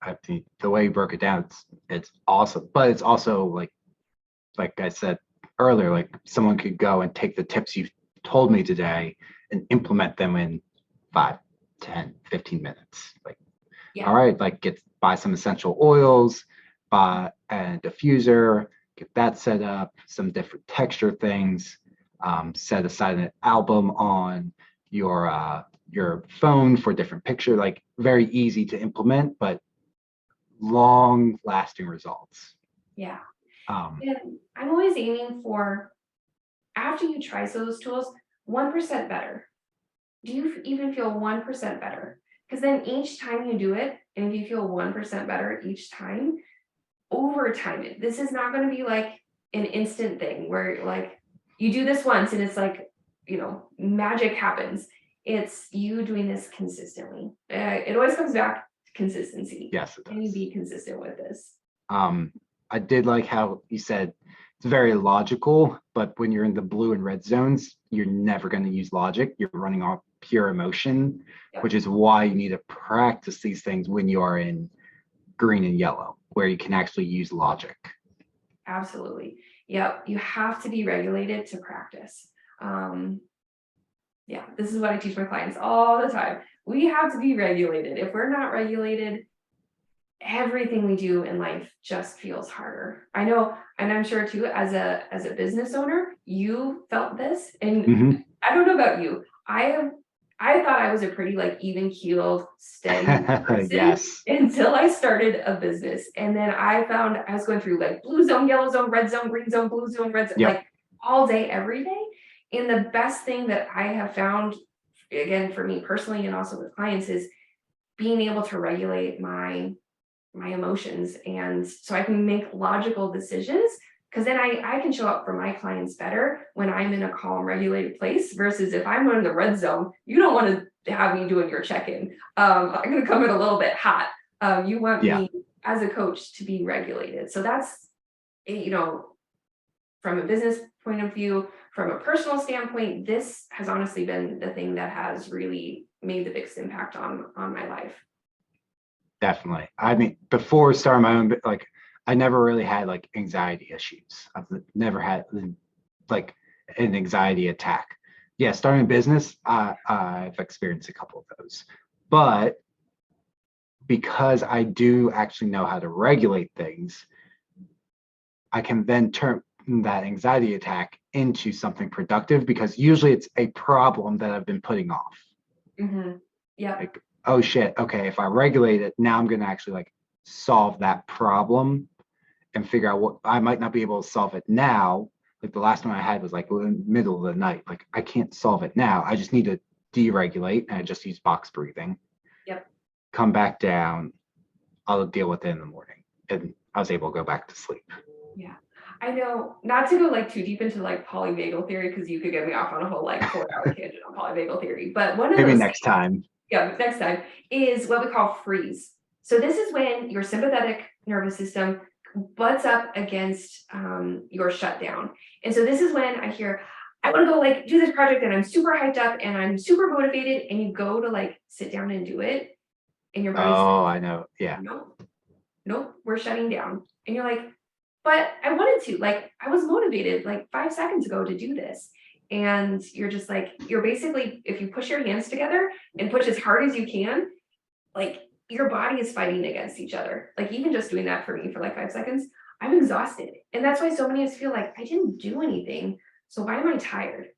I think the way you broke it down, it's awesome, but it's also like I said earlier, like someone could go and take the tips you've told me today and implement them in 5, 10, 15 minutes. Like, all right, like buy some essential oils, buy a diffuser, get that set up, some different texture things, set aside an album on your phone for different picture, like very easy to implement, but long lasting results. Yeah. And I'm always aiming for, after you try those tools, 1% better. Do you even feel 1% better? Because then each time you do it, and if you feel 1% better each time, over time, this is not going to be like an instant thing where like you do this once and it's like, magic happens. It's you doing this consistently. It always comes back to consistency. Yes, it does. Can you be consistent with this? I did like how you said it's very logical, but when you're in the blue and red zones, you're never going to use logic. You're running off pure emotion, which is why you need to practice these things when you are in green and yellow, where you can actually use logic. Absolutely. Yep. You have to be regulated to practice. Yeah, this is what I teach my clients all the time. We have to be regulated. If we're not regulated, everything we do in life just feels harder. I know, and I'm sure too, as a business owner, you felt this. And Hmm. I don't know about you. I thought I was a pretty like even keeled, steady person Yes. until I started a business. And then I found I was going through like blue zone, yellow zone, red zone, green zone, blue zone, red zone, Yep. like all day, every day. And the best thing that I have found, again, for me personally and also with clients, is being able to regulate my emotions, and so I can make logical decisions, because then I can show up for my clients better when I'm in a calm, regulated place, versus if I'm in the red zone, you don't want to have me doing your check-in. I'm going to come in a little bit hot. You want Yeah. me as a coach to be regulated. So that's, you know, from a business point of view, from a personal standpoint, this has honestly been the thing that has really made the biggest impact on my life. Definitely. I mean, before starting my own, like, I never really had like anxiety issues. I've never had like an anxiety attack. Yeah, starting a business, I've experienced a couple of those, but because I do actually know how to regulate things, I can then turn that anxiety attack into something productive, because usually it's a problem that I've been putting off. Mm-hmm. Yeah. Like, oh shit, okay, if I regulate it, now I'm gonna actually like solve that problem and figure out what I might not be able to solve it now. Like the last one I had was like in the middle of the night. Like I can't solve it now. I just need to deregulate, and I just use box breathing. Yep. Come back down. I'll deal with it in the morning. And I was able to go back to sleep. Yeah. I know, not to go like too deep into like polyvagal theory, because you could get me off on a whole like 4 hour tangent on polyvagal theory. But one of Maybe those, next time. yeah, next time, is what we call freeze. So this is when your sympathetic nervous system butts up against your shutdown. And so this is when I hear, I want to go like do this project, and I'm super hyped up and I'm super motivated, and you go to like sit down and do it, and your body's Oh, I know. Yeah. nope, nope, we're shutting down. And you're like, but I wanted to, like, I was motivated like 5 seconds ago to do this. And you're just like, you're basically, if you push your hands together and push as hard as you can, like your body is fighting against each other. Like even just doing that for me for like 5 seconds, I'm exhausted. And that's why so many of us feel like I didn't do anything. So why am I tired?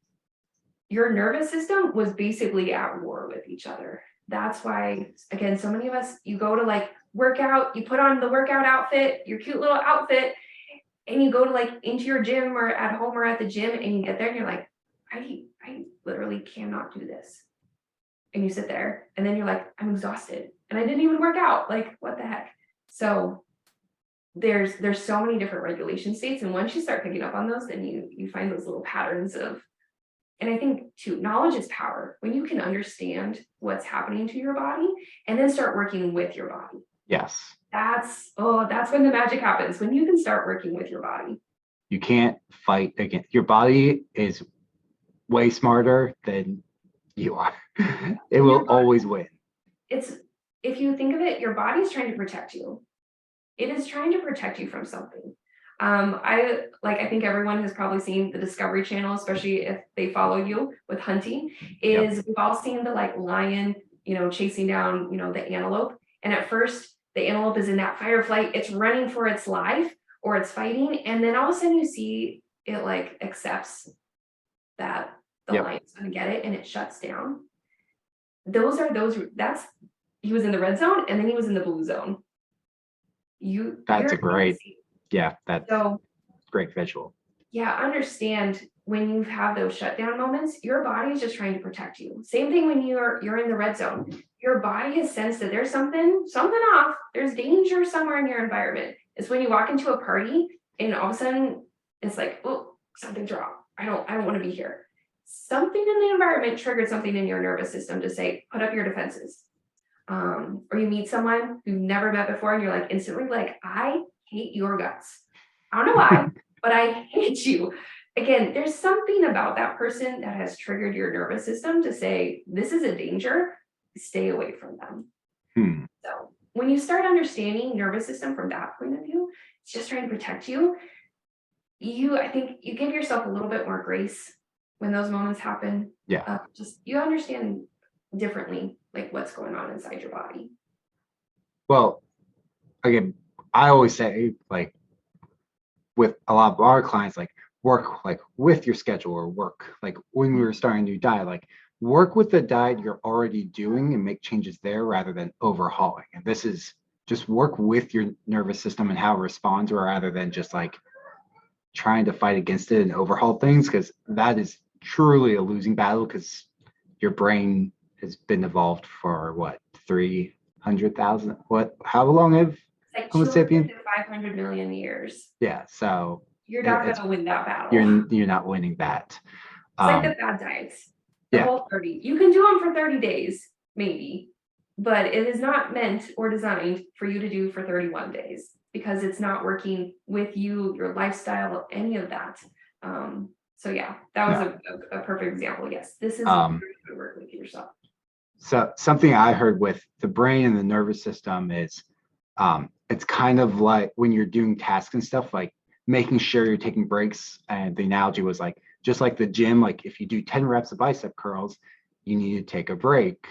Your nervous system was basically at war with each other. That's why, again, so many of us, you go to like workout, you put on the workout outfit, your cute little outfit, and you go to like into your gym or at home or at the gym, and you get there and you're like, I literally cannot do this. And you sit there and then you're like, I'm exhausted and I didn't even work out. Like, what the heck? So there's so many different regulation states. And once you start picking up on those, then you find those little patterns of, and I think too, knowledge is power. When you can understand what's happening to your body and then start working with your body. Yes. That's when the magic happens, when you can start working with your body. You can't fight against your body is way smarter than you are. It will always win. It's, if you think of it, your body's trying to protect you. It is trying to protect you from something. I think everyone has probably seen the Discovery Channel, especially if they follow you with hunting, is Yep. we've all seen the like lion, chasing down, the antelope. And at first the antelope is in that fight or flight, it's running for its life or it's fighting. And then all of a sudden you see it like accepts that the Yep. lion's gonna get it and it shuts down. That's, he was in the red zone and then he was in the blue zone. That's a great, yeah, that's so great visual. yeah, understand when you have those shutdown moments, your body is just trying to protect you. Same thing when you're in the red zone. Your body has sensed that there's something off. There's danger somewhere in your environment. It's when you walk into a party and all of a sudden it's like, oh, something's wrong. I don't want to be here. Something in the environment triggered something in your nervous system to say, put up your defenses. Or you meet someone you've never met before and you're like instantly like, I hate your guts. I don't know why, but I hate you. Again, there's something about that person that has triggered your nervous system to say, this is a danger, stay away from them. So when you start understanding nervous system from that point of view, it's just trying to protect you. I think you give yourself a little bit more grace when those moments happen. Yeah. Just you understand differently, like what's going on inside your body. Well, again, I always say like with a lot of our clients, like work like with your schedule or work like when we were starting a new diet, like work with the diet you're already doing and make changes there rather than overhauling. And this is just work with your nervous system and how it responds rather than just like trying to fight against it and overhaul things because that is truly a losing battle because your brain has been evolved for what 300,000 what how long have It's like Homo 200 sapien? to 500 million years. Yeah, so You're not it's gonna win that battle. you're not winning that. It's like the um fad diets, the yeah. whole 30. You can do them for 30 days, maybe, but it is not meant or designed for you to do for 31 days because it's not working with you, your lifestyle, any of that. So yeah, that was No. a perfect example. Yes, this is um to work with yourself. so something I heard with the brain and the nervous system is it's kind of like when you're doing tasks and stuff, like making sure you're taking breaks. And the analogy was like just like the gym, like if you do 10 reps of bicep curls, you need to take a break.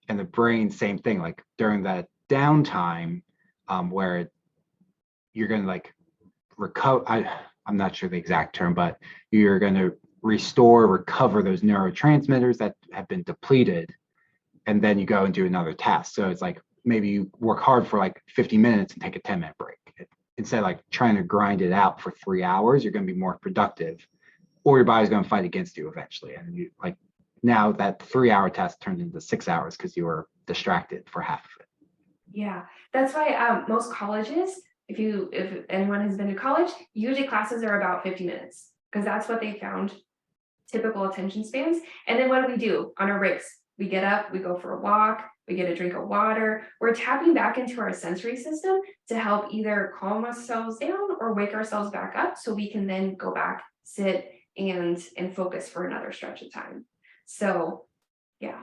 And the brain, same thing, like during that downtime, where you're gonna like recover. I'm not sure the exact term, but you're gonna restore, recover those neurotransmitters that have been depleted, and then you go and do another task. So it's like maybe you work hard for like 50 minutes and take a 10-minute break. Instead of like trying to grind it out for 3 hours, you're going to be more productive, or your body's going to fight against you eventually. And you like now that 3 hour task turned into 6 hours because you were distracted for half of it. Yeah, that's why most colleges, if anyone has been to college, usually classes are about 50 minutes because that's what they found typical attention spans. And then what do on our breaks? We get up, we go for a walk, we get a drink of water. We're tapping back into our sensory system to help either calm ourselves down or wake ourselves back up so we can then go back, sit and focus for another stretch of time. So yeah,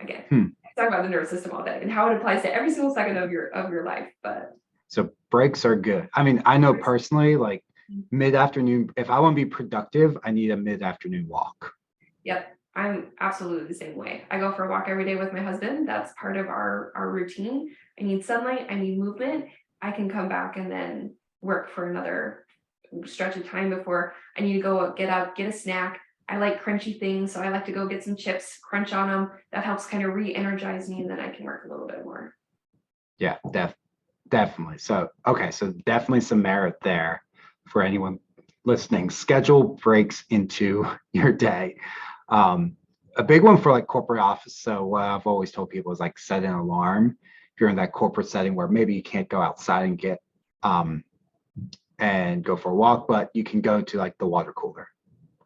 again, I talk about the nervous system all day and how it applies to every single second of your life. But so breaks are good. I mean, I know personally, like mid-afternoon, if I want to be productive, I need a mid-afternoon walk. Yep. I'm absolutely the same way. I go for a walk every day with my husband. That's part of our routine. I need sunlight, I need movement. I can come back and then work for another stretch of time before I need to go get up, get a snack. I like crunchy things, so I like to go get some chips, crunch on them. That helps kind of re-energize me, and then I can work a little bit more. Yeah, definitely. So, okay, so definitely some merit there for anyone listening. Schedule breaks into your day. A big one for like corporate office. So what I've always told people is like set an alarm if you're in that corporate setting where maybe you can't go outside and get and go for a walk, but you can go to like the water cooler.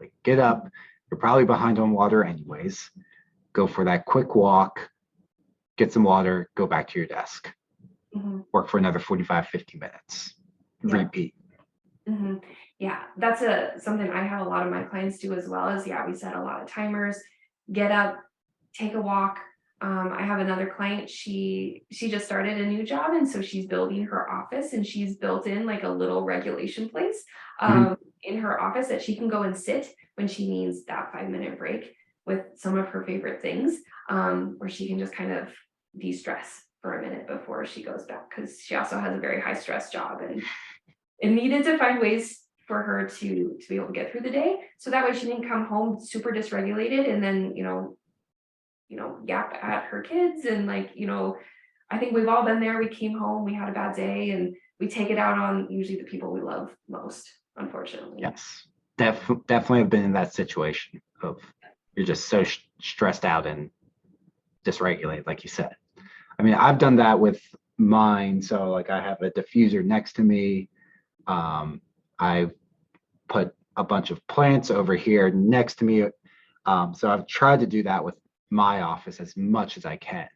Like get up, you're probably behind on water anyways. Go for that quick walk, get some water, go back to your desk. Work for another 45, 50 minutes. Yeah. Repeat. Yeah, that's something I have a lot of my clients do as well as we set a lot of timers, get up, take a walk. I have another client, she just started a new job and so she's building her office and she's built in like a little regulation place in her office that she can go and sit when she needs that 5-minute break with some of her favorite things, where she can just kind of de-stress for a minute before she goes back because she also has a very high stress job and needed to find ways for her to be able to get through the day. So that way she didn't come home super dysregulated and then, yap at her kids. And I think we've all been there. We came home, we had a bad day and we take it out on usually the people we love most, unfortunately. Yes, definitely have been in that situation of you're just so stressed out and dysregulated, like you said. I mean, I've done that with mine. So like I have a diffuser next to me. I've put a bunch of plants over here next to me. So I've tried to do that with my office as much as I can.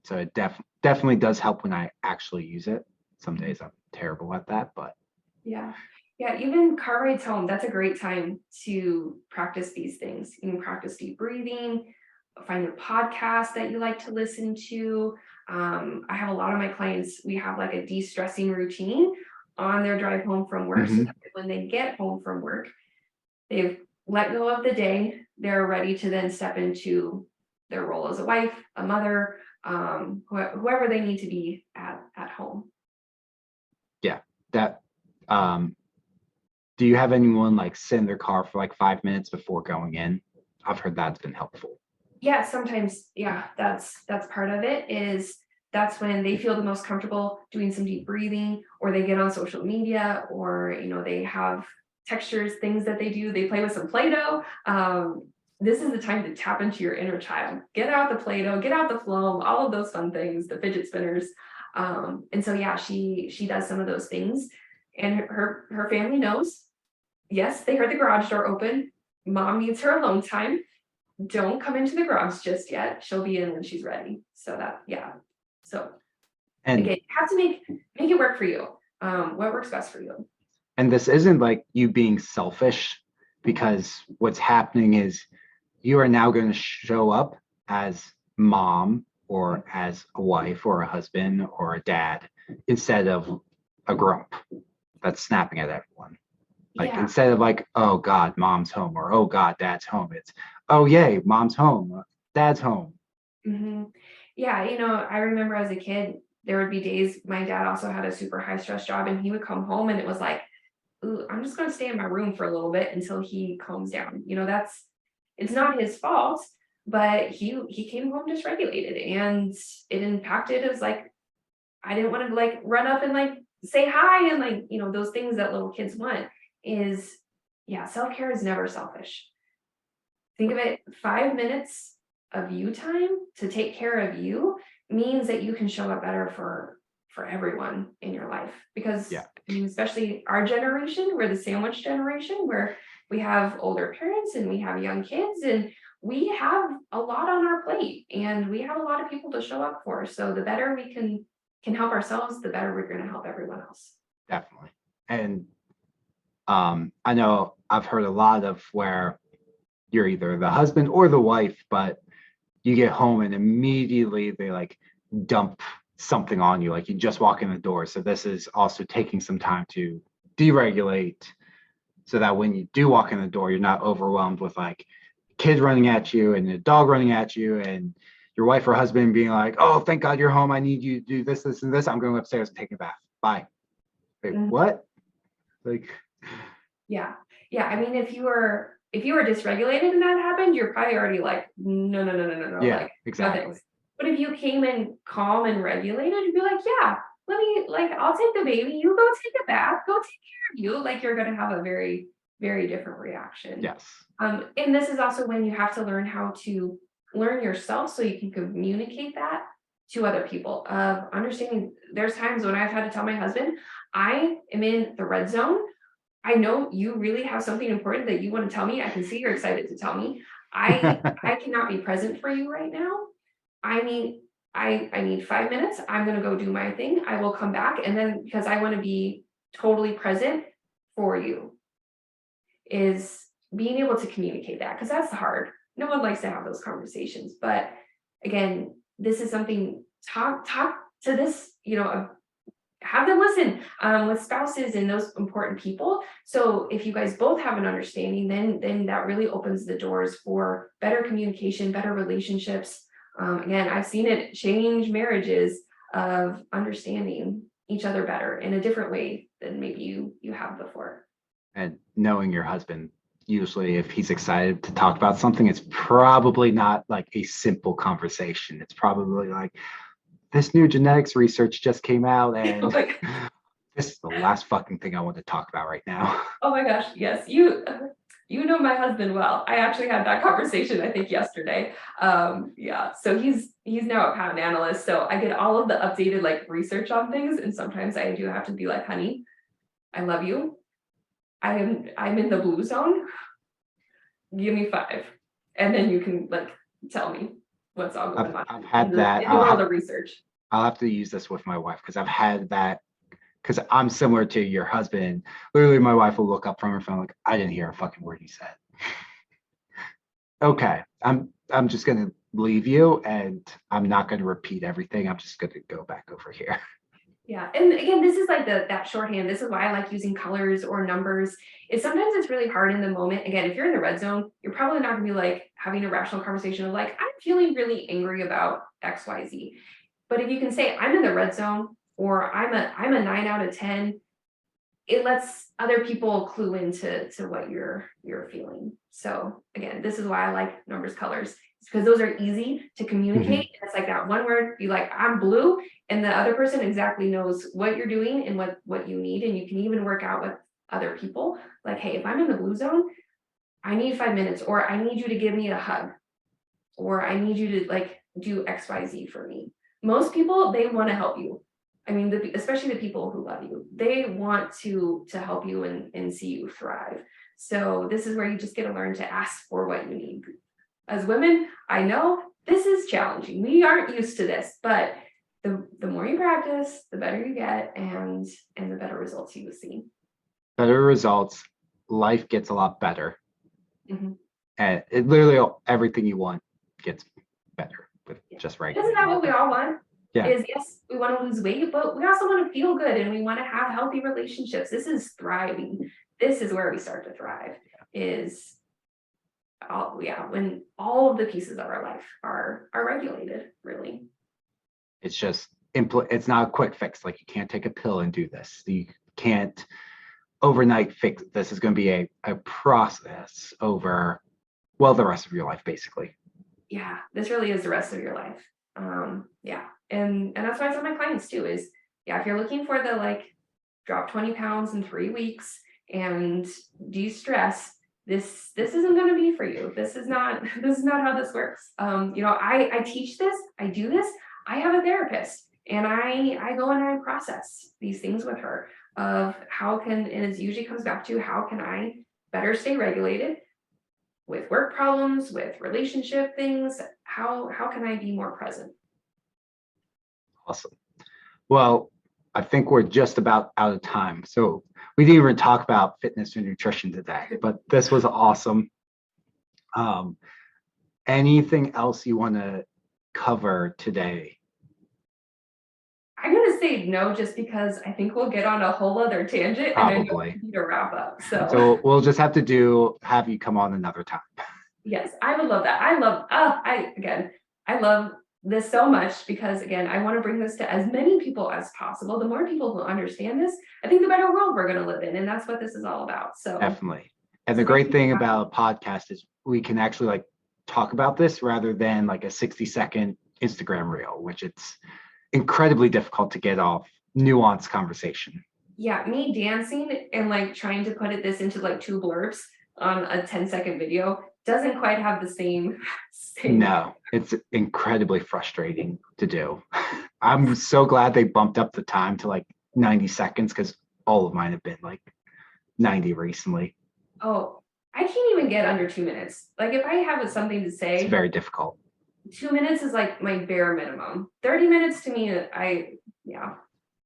So it definitely does help when I actually use it. Some days I'm terrible at that, but yeah, even car rides home, that's a great time to practice these things. You can practice deep breathing, find a podcast that you like to listen to. I have a lot of my clients, we have like a de-stressing routine on their drive home from work. So that when they get home from work, they've let go of the day, they're ready to then step into their role as a wife, a mother, whoever they need to be at home. Yeah, that do you have anyone like sit in their car for like 5 minutes before going in? I've heard that's been helpful. Yeah, sometimes, yeah, that's part of it. Is that's when they feel the most comfortable doing some deep breathing, or they get on social media, or they have textures, things that they do. They play with some Play-Doh. This is the time to tap into your inner child. Get out the Play-Doh, get out the foam, all of those fun things, the fidget spinners. And so yeah, she does some of those things, and her family knows. Yes, they heard the garage door open. Mom needs her alone time. Don't come into the garage just yet. She'll be in when she's ready. So that, yeah. So And again, you have to make it work for you. What works best for you. and this isn't like you being selfish, because what's happening is you are now going to show up as mom or as a wife or a husband or a dad instead of a grump that's snapping at everyone. Like Yeah. instead of like, oh God, mom's home, or oh God, dad's home, it's oh yay, mom's home, dad's home. Mm-hmm. Yeah. I remember as a kid, there would be days my dad also had a super high stress job, and he would come home and it was like, ooh, I'm just going to stay in my room for a little bit until he calms down. It's not his fault, but he came home dysregulated, and it impacted. It was like, I didn't want to like run up and like say hi, and like, those things that little kids want. Is, yeah, self-care is never selfish. Think of it, 5 minutes of you time to take care of you means that you can show up better for everyone in your life. Because Yeah. Especially our generation, we're the sandwich generation, where we have older parents and we have young kids, and we have a lot on our plate, and we have a lot of people to show up for. So the better we can help ourselves, the better we're going to help everyone else. Definitely. And I know I've heard a lot of where you're either the husband or the wife, but you get home and immediately they like dump something on you, like you just walk in the door. So this is also taking some time to deregulate, so that when you do walk in the door, you're not overwhelmed with like kid running at you and a dog running at you and your wife or husband being like, oh, thank God you're home, I need you to do this, this, and this, I'm going upstairs and taking a bath, bye. Wait, what? Like, yeah. I mean, if you were dysregulated and that happened, you're probably already like, no. yeah, like, exactly. nothing. But if you came in calm and regulated, you'd be like, yeah, let me, like, I'll take the baby, you go take a bath, go take care of you. Like, you're going to have a very, very different reaction. Yes. And this is also when you have to learn how to learn yourself, so you can communicate that to other people. Of understanding, there's times when I've had to tell my husband, I am in the red zone. I know you really have something important that you want to tell me. I can see you're excited to tell me. I cannot be present for you right now. I need 5 minutes. I'm going to go do my thing. I will come back. And then, because I want to be totally present for you, is being able to communicate that, because that's hard. No one likes to have those conversations. But again, this is something, talk to this, have them listen with spouses and those important people. So if you guys both have an understanding, then that really opens the doors for better communication, better relationships. Again, I've seen it change marriages, of understanding each other better in a different way than maybe you have before. And knowing your husband, usually if he's excited to talk about something, it's probably not like a simple conversation. It's probably like, this new genetics research just came out and this is the last fucking thing I want to talk about right now. Oh my gosh, yes. You know my husband well. I actually had that conversation, I think, yesterday. Yeah, so he's now a patent analyst, so I get all of the updated like research on things, and sometimes I do have to be like, honey, I love you. I'm in the blue zone. Give me 5, and then you can like tell me what's all going on. I've had that. In the world of research. I'll have to use this with my wife, because I've had that, because I'm similar to your husband. Literally, my wife will look up from her phone like, I didn't hear a fucking word you said. Okay, I'm just going to leave you, and I'm not going to repeat everything. I'm just going to go back over here. Yeah. And again, this is like that shorthand. This is why I like using colors or numbers. Is sometimes it's really hard in the moment. Again, if you're in the red zone, you're probably not gonna be like having a rational conversation of like, I'm feeling really angry about XYZ. But if you can say I'm in the red zone or I'm a 9 out of 10, it lets other people clue into what you're feeling. So again, this is why I like numbers, colors, because those are easy to communicate. It's like that one word, you like, I'm blue, and the other person exactly knows what you're doing and what you need. And you can even work out with other people. Like, hey, if I'm in the blue zone, I need 5 minutes, or I need you to give me a hug, or I need you to like do XYZ for me. Most people, they want to help you. I mean, especially the people who love you, they want to help you and see you thrive. So this is where you just get to learn to ask for what you need. As women, I know this is challenging. We aren't used to this, but the more you practice, the better you get, and the better results you will see. Better results, life gets a lot better. Mm-hmm. And it literally everything you want gets better with just right. Isn't that what we all want? Yeah. Is yes, we want to lose weight, but we also want to feel good and we want to have healthy relationships. This is thriving. This is where we start to thrive. Is when all of the pieces of our life are regulated, really. It's just it's not a quick fix. Like, you can't take a pill and do this. You can't overnight fix. This is going to be a process over, well, the rest of your life, basically. Yeah, this really is the rest of your life. Yeah. And that's why I tell my clients too is, yeah, if you're looking for the like drop 20 pounds in 3 weeks and de-stress, this isn't going to be for you. This is not how this works. I teach this, I do this. I have a therapist and I go and I process these things with her of and it usually comes back to how can I better stay regulated with work problems, with relationship things. How can I be more present? Awesome. Well, I think we're just about out of time. So we didn't even talk about fitness and nutrition today, but this was awesome. Anything else you want to cover today? I'm going to say no, just because I think we'll get on a whole other tangent. Probably. And I know we need to wrap up. So we'll just have to have you come on another time. Yes, I would love that. I love this so much because again, I want to bring this to as many people as possible. The more people who understand this, I think the better world we're going to live in. And that's what this is all about. So definitely. And the great thing about a podcast is we can actually like talk about this rather than like a 60-second Instagram reel, which it's incredibly difficult to get off nuanced conversation. Yeah, me dancing and like trying to put this into like 2 blurbs on a 10-second video doesn't quite have the same. No, it's incredibly frustrating to do. I'm so glad they bumped up the time to like 90 seconds because all of mine have been like 90 recently. Oh, I can't even get under 2 minutes. Like if I have something to say, it's very difficult. 2 minutes is like my bare minimum. 30 minutes to me,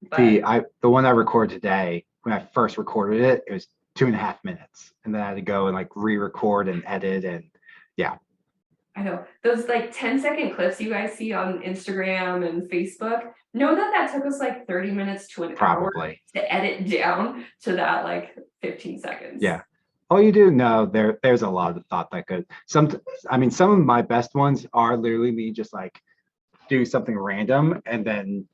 But the one I recorded today, when I first recorded it, it was 2.5 minutes. And then I had to go and like re-record and edit and yeah. I know those like 10-second clips you guys see on Instagram and Facebook. Know that took us like 30 minutes to an hour to edit down to that like 15 seconds. Yeah. All you do know there's a lot of thought that goes. Some of my best ones are literally me just like do something random and then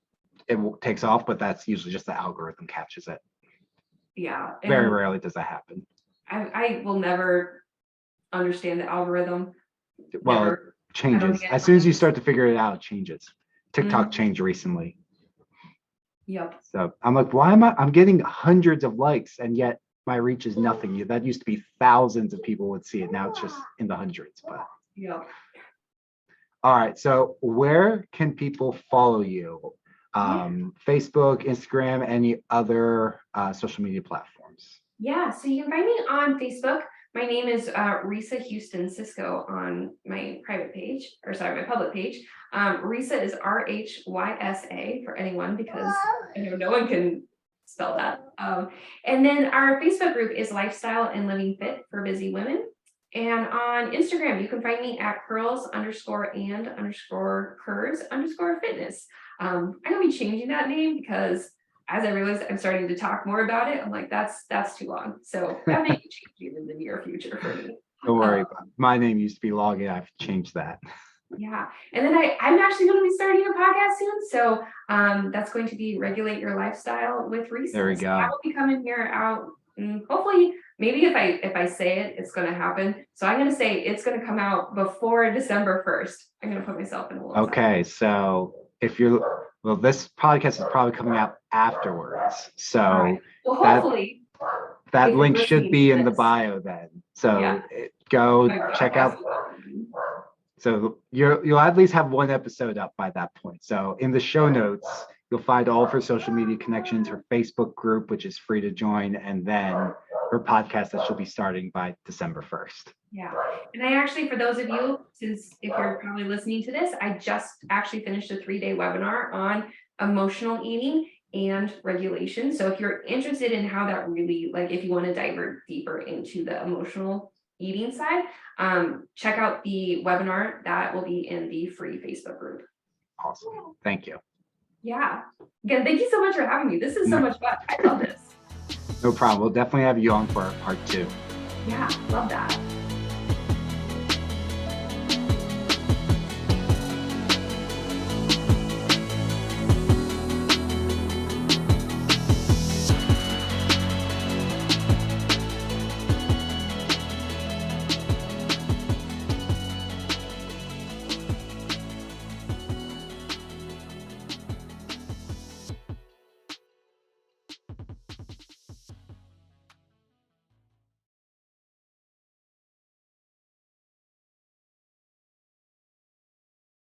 it takes off, but that's usually just the algorithm catches it. Yeah. Very rarely does that happen. I will never understand the algorithm. Well, it changes. As soon as you start to figure it out, it changes. TikTok changed recently. Yep. So I'm like, I'm getting hundreds of likes and yet my reach is nothing. That used to be thousands of people would see it. Now it's just in the hundreds. But yeah. All right. So where can people follow you? Facebook, Instagram, any other social media platforms? Yeah. So you can find me on Facebook. My name is Rhysa Sisco on my private page, my public page. Rhysa is RHYSA for anyone because I know no one can spell that. And then our Facebook group is Lifestyle and Living Fit for Busy Women. And on Instagram, you can find me at curls_and_curves_fitness. I'm going to be changing that name because as I realized I'm starting to talk more about it, I'm like, that's too long. So that may be changing in the near future for me. Don't worry. My name used to be Login. I've changed that. Yeah. And then I'm actually going to be starting a podcast soon. So that's going to be Regulate Your Lifestyle with Rhysa. There we go. So I will be coming here out. Hopefully, maybe if I say it, it's going to happen. So I'm going to say it's going to come out before December 1st. I'm going to put myself in a little Okay. time. So this podcast is probably coming out afterwards. So right. Well, hopefully that link should be in the bio then. So go check out. So you'll at least have one episode up by that point. So in the show notes, you'll find all of her social media connections, her Facebook group, which is free to join, and then her podcast that she'll be starting by December 1st. Yeah. And I actually, for those of you, since if you're probably listening to this, I just actually finished a 3-day webinar on emotional eating and regulation. So if you're interested in how that really, like if you want to dive deeper into the emotional eating side, check out the webinar that will be in the free Facebook group. Awesome. Thank you. Yeah. Again, thank you so much for having me. This is so much fun. I love this. No problem. We'll definitely have you on for part 2. Yeah, love that.